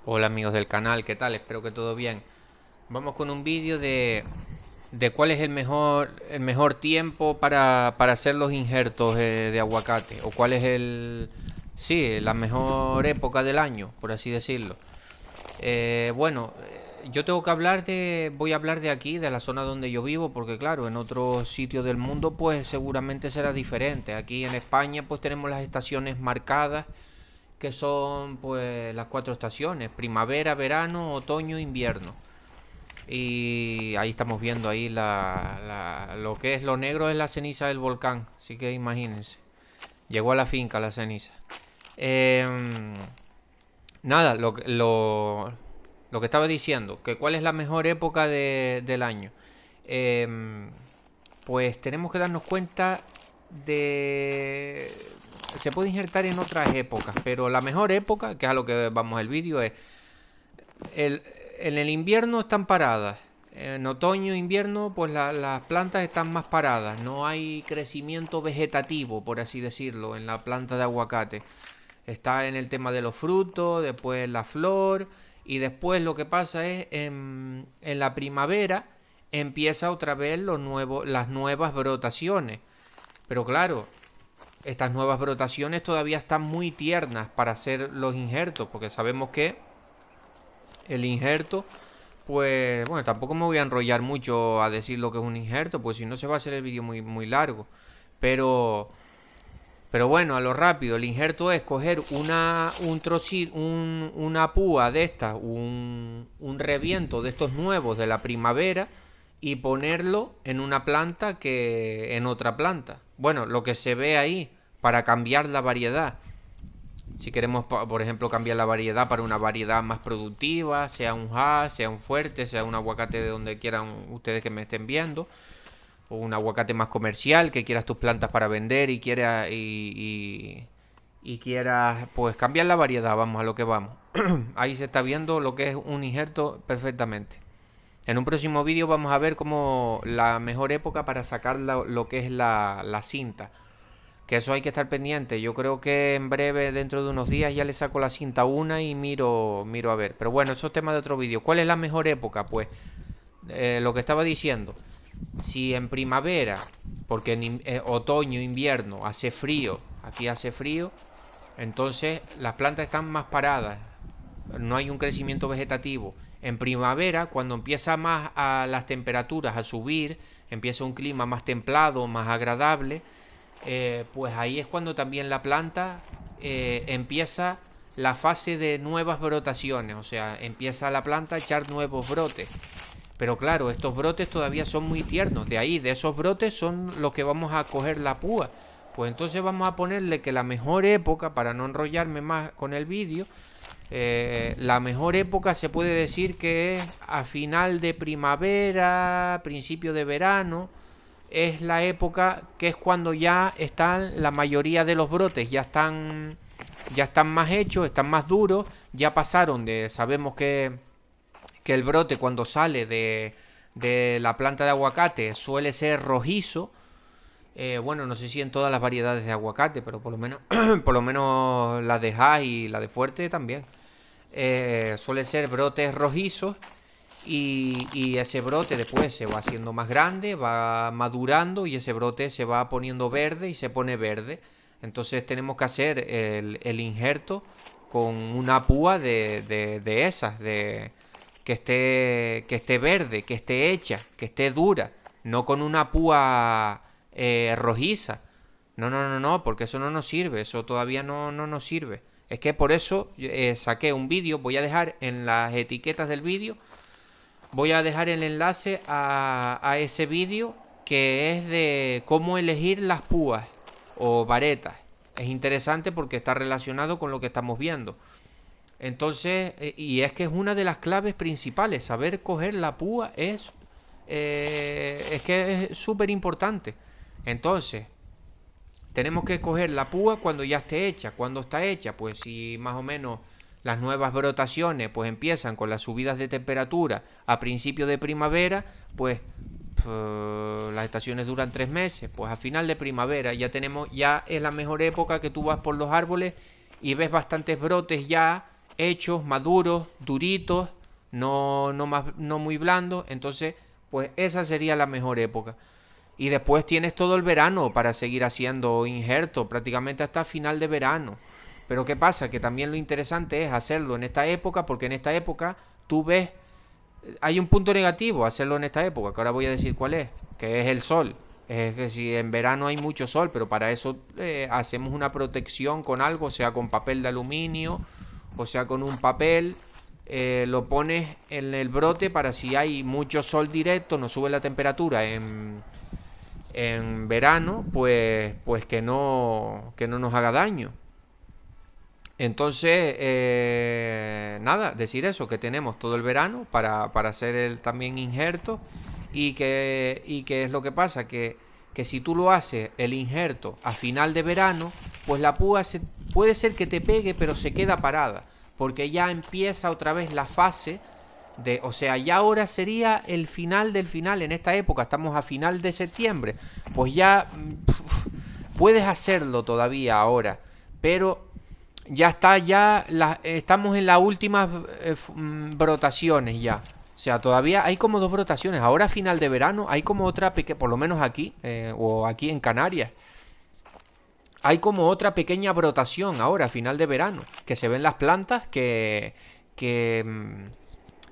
Hola amigos del canal, ¿qué tal? Espero que todo bien. Vamos con un vídeo de cuál es el mejor tiempo para hacer los injertos de aguacate. O cuál es sí, la mejor época del año, por así decirlo. Yo tengo que voy a hablar de aquí, de la zona donde yo vivo, porque claro, en otros sitios del mundo pues seguramente será diferente. Aquí en España pues tenemos las estaciones marcadas, que son pues las cuatro estaciones: primavera, verano, otoño, invierno. Y ahí estamos viendo ahí lo que es lo negro, es la ceniza del volcán, así que imagínense, llegó a la finca la ceniza. Em, Nada, lo que estaba diciendo, que cuál es la mejor época del año. Em, pues tenemos que darnos cuenta de... Se puede injertar en otras épocas, pero la mejor época, que es a lo que vamos el vídeo, es el, en el invierno están paradas. En otoño e invierno, pues las plantas están más paradas. No hay crecimiento vegetativo, por así decirlo, en la planta de aguacate. Está en el tema de los frutos, después la flor, y después lo que pasa es en la primavera empieza otra vez las nuevas brotaciones. Pero claro, estas nuevas brotaciones todavía están muy tiernas para hacer los injertos, porque sabemos que el injerto, pues bueno, tampoco me voy a enrollar mucho a decir lo que es un injerto, pues si no se va a hacer el vídeo muy largo. Pero pero bueno, a lo rápido, el injerto es coger una púa de estas, un reviento de estos nuevos de la primavera, y ponerlo en una planta que en otra planta. Bueno, lo que se ve ahí, para cambiar la variedad. Si queremos, por ejemplo, cambiar la variedad para una variedad más productiva, sea un hass, sea un fuerte, sea un aguacate de donde quieran ustedes que me estén viendo, o un aguacate más comercial, que quieras tus plantas para vender y quieras pues cambiar la variedad, vamos a lo que vamos. Ahí se está viendo lo que es un injerto perfectamente. En un próximo vídeo vamos a ver cómo la mejor época para sacar lo que es la cinta. Que eso hay que estar pendiente. Yo creo que en breve, dentro de unos días, ya le saco la cinta una y miro a ver. Pero bueno, eso es tema de otro vídeo. ¿Cuál es la mejor época? Pues lo que estaba diciendo. Si en primavera, porque en otoño, invierno hace frío, aquí hace frío, entonces las plantas están más paradas, no hay un crecimiento vegetativo. En primavera, cuando empieza más a las temperaturas a subir, empieza un clima más templado, más agradable, pues ahí es cuando también la planta empieza la fase de nuevas brotaciones, o sea, empieza la planta a echar nuevos brotes. Pero claro, estos brotes todavía son muy tiernos. De ahí, de esos brotes son los que vamos a coger la púa. Pues entonces vamos a ponerle que la mejor época, para no enrollarme más con el vídeo, la mejor época se puede decir que es a final de primavera, principio de verano. Es la época que es cuando ya están la mayoría de los brotes, ya están más hechos, están más duros, ya pasaron de, sabemos que el brote cuando sale de la planta de aguacate suele ser rojizo. Bueno, no sé si en todas las variedades de aguacate, pero por lo menos, por lo menos la de Hass y la de Fuerte también. Suele ser brotes rojizos, y ese brote después se va haciendo más grande, va madurando, y ese brote se va poniendo verde y se pone verde. Entonces tenemos que hacer el injerto con una púa de esas, que esté verde, que esté hecha, que esté dura, no con una púa rojiza. No, no, no, no, porque eso no nos sirve, eso todavía no nos sirve. Es que por eso saqué un vídeo, voy a dejar en las etiquetas del vídeo, voy a dejar el enlace a ese vídeo, que es de cómo elegir las púas o varetas. Es interesante porque está relacionado con lo que estamos viendo. Entonces, y es que es una de las claves principales, saber coger la púa es que es súper importante. Entonces, tenemos que coger la púa cuando ya esté hecha. Cuando está hecha, pues si más o menos las nuevas brotaciones pues empiezan con las subidas de temperatura a principio de primavera, pues las estaciones duran 3 meses, pues a final de primavera ya es la mejor época, que tú vas por los árboles y ves bastantes brotes ya hechos, maduros, duritos, no muy blandos. Entonces, pues esa sería la mejor época. Y después tienes todo el verano para seguir haciendo injertos, prácticamente hasta final de verano. Pero ¿qué pasa? Que también lo interesante es hacerlo en esta época, porque en esta época tú ves, hay un punto negativo a hacerlo en esta época, que ahora voy a decir cuál es, que es el sol. Es que si en verano hay mucho sol, pero para eso hacemos una protección con algo, sea con papel de aluminio, o sea con un papel, lo pones en el brote para si hay mucho sol directo, no sube la temperatura en verano, pues que no nos haga daño. Entonces, nada, decir eso, que tenemos todo el verano para hacer también injerto y que es lo que pasa, que si tú lo haces el injerto a final de verano, pues la púa puede ser que te pegue, pero se queda parada, porque ya empieza otra vez la fase o sea, ya ahora sería el final del final en esta época, estamos a final de septiembre, pues ya puedes hacerlo todavía ahora, pero ya está, estamos en las últimas brotaciones ya. O sea, todavía hay como 2 brotaciones. Ahora a final de verano hay como otra pequeña, por lo menos aquí, o aquí en Canarias, hay como otra pequeña brotación ahora a final de verano, que se ven las plantas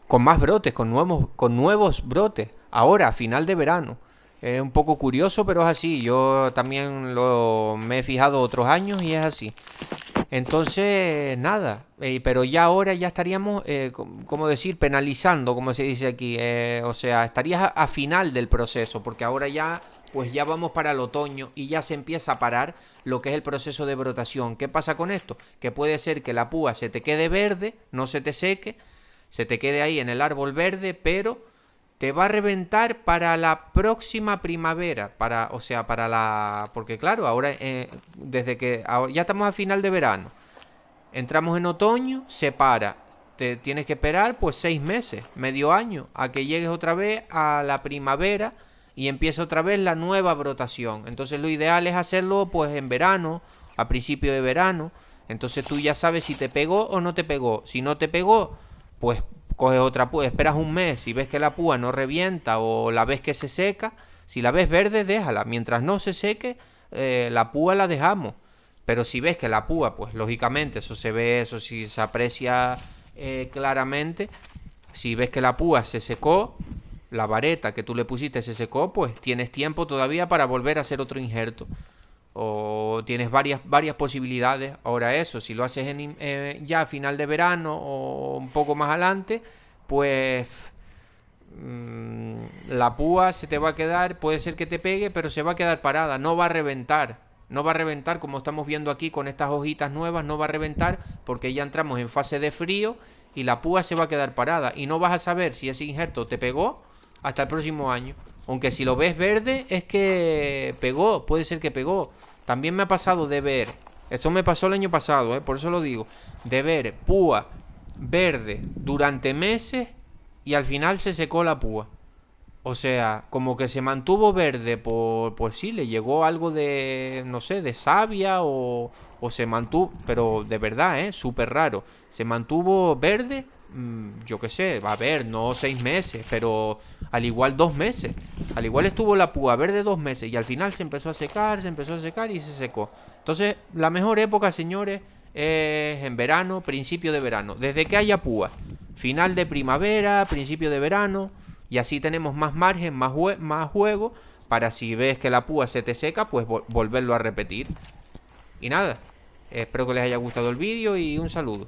con más brotes, con nuevos brotes, ahora a final de verano. Es un poco curioso, pero es así. Yo también me he fijado otros años y es así. Entonces, nada, pero ya ahora ya estaríamos, como decir, penalizando, como se dice aquí, o sea, estarías a final del proceso, porque ahora ya, pues ya vamos para el otoño y ya se empieza a parar lo que es el proceso de brotación. ¿Qué pasa con esto? Que puede ser que la púa se te quede verde, no se te seque, se te quede ahí en el árbol verde, pero te va a reventar para la próxima primavera, porque claro, ahora desde que ya estamos a final de verano, entramos en otoño, se para, te tienes que esperar pues 6 meses, medio año, a que llegues otra vez a la primavera y empieza otra vez la nueva brotación. Entonces lo ideal es hacerlo pues en verano, a principio de verano. Entonces tú ya sabes si te pegó o no te pegó. Si no te pegó, pues coges otra púa, esperas un mes, si ves que la púa no revienta o la ves que se seca, si la ves verde, déjala. Mientras no se seque, la púa la dejamos. Pero si ves que la púa, pues lógicamente eso se ve, eso sí se aprecia claramente. Si ves que la púa se secó, la vareta que tú le pusiste se secó, pues tienes tiempo todavía para volver a hacer otro injerto. O tienes varias posibilidades. Ahora eso, si lo haces ya a final de verano o un poco más adelante, pues la púa se te va a quedar, puede ser que te pegue, pero se va a quedar parada, no va a reventar. No va a reventar como estamos viendo aquí con estas hojitas nuevas, no va a reventar porque ya entramos en fase de frío y la púa se va a quedar parada. Y no vas a saber si ese injerto te pegó hasta el próximo año. Aunque si lo ves verde es que pegó, puede ser que pegó. También me ha pasado de ver, esto me pasó el año pasado, por eso lo digo, de ver púa verde durante meses y al final se secó la púa. O sea, como que se mantuvo verde pues sí, le llegó algo de, no sé, de savia o se mantuvo, pero de verdad, súper raro. Se mantuvo verde, yo qué sé, va a ver, no 6 meses, pero al igual 2 meses. Al igual estuvo la púa verde 2 meses y al final se empezó a secar y se secó. Entonces, la mejor época, señores, es en verano, principio de verano. Desde que haya púa, final de primavera, principio de verano. Y así tenemos más margen, más juego, para si ves que la púa se te seca, pues volverlo a repetir. Y nada, espero que les haya gustado el vídeo y un saludo.